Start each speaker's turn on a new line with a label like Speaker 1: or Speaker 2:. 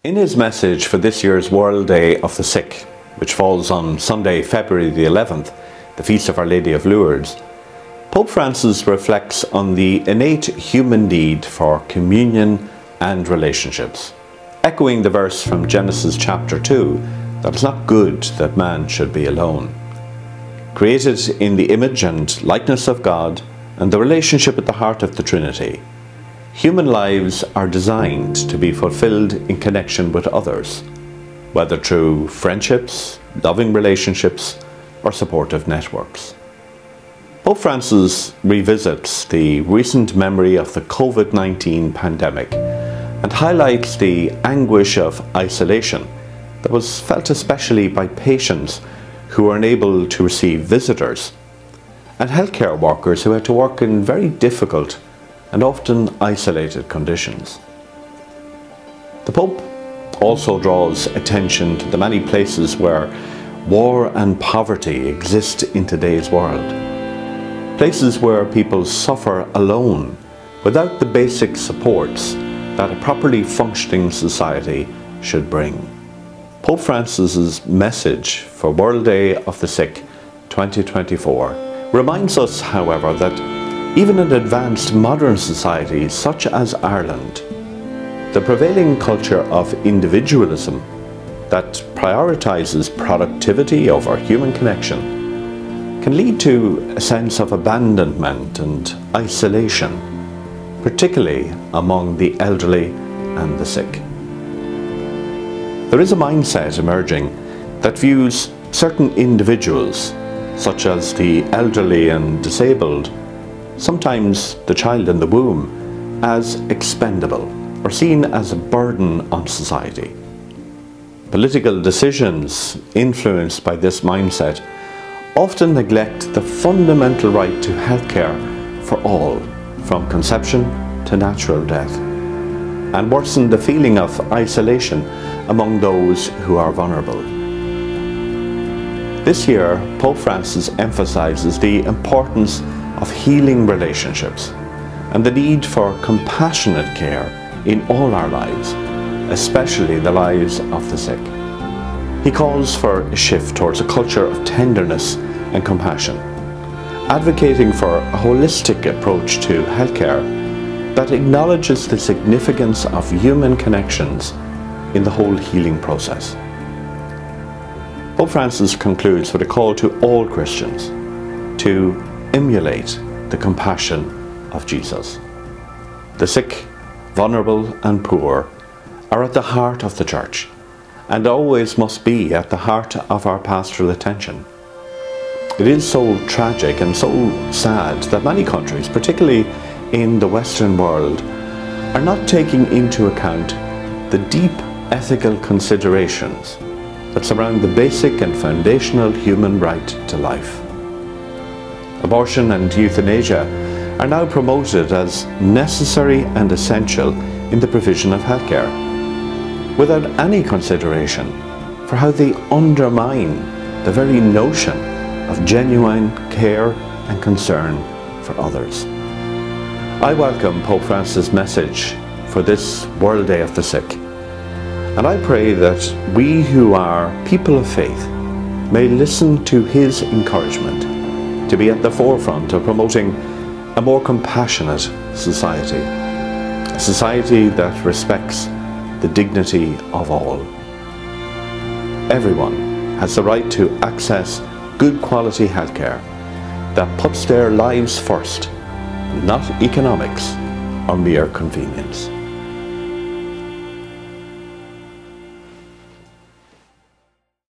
Speaker 1: In his message for this year's World Day of the Sick, which falls on Sunday, February the 11th, the feast of Our Lady of Lourdes, Pope Francis reflects on the innate human need for communion and relationships, echoing the verse from Genesis chapter 2, that it's not good that man should be alone. Created in the image and likeness of God and the relationship at the heart of the Trinity, human lives are designed to be fulfilled in connection with others, whether through friendships, loving relationships, or supportive networks. Pope Francis revisits the recent memory of the COVID-19 pandemic and highlights the anguish of isolation that was felt especially by patients who were unable to receive visitors and healthcare workers who had to work in very difficult and often isolated conditions. The Pope also draws attention to the many places where war and poverty exist in today's world. Places where people suffer alone without the basic supports that a properly functioning society should bring. Pope Francis's message for World Day of the Sick 2024 reminds us, however, that even in advanced modern societies such as Ireland, the prevailing culture of individualism that prioritizes productivity over human connection can lead to a sense of abandonment and isolation, particularly among the elderly and the sick. There is a mindset emerging that views certain individuals, such as the elderly and disabled, sometimes the child in the womb, as expendable or seen as a burden on society. Political decisions influenced by this mindset often neglect the fundamental right to healthcare for all, from conception to natural death, and worsen the feeling of isolation among those who are vulnerable. This year, Pope Francis emphasizes the importance of healing relationships and the need for compassionate care in all our lives, especially the lives of the sick. He calls for a shift towards a culture of tenderness and compassion, advocating for a holistic approach to healthcare that acknowledges the significance of human connections in the whole healing process. Pope Francis concludes with a call to all Christians to emulate the compassion of Jesus. The sick, vulnerable and poor are at the heart of the Church and always must be at the heart of our pastoral attention. It is so tragic and so sad that many countries, particularly in the Western world, are not taking into account the deep ethical considerations that surround the basic and foundational human right to life. Abortion and euthanasia are now promoted as necessary and essential in the provision of healthcare, without any consideration for how they undermine the very notion of genuine care and concern for others. I welcome Pope Francis' message for this World Day of the Sick, and I pray that we who are people of faith may listen to his encouragement to be at the forefront of promoting a more compassionate society, a society that respects the dignity of all. Everyone has the right to access good quality healthcare that puts their lives first, not economics or mere convenience.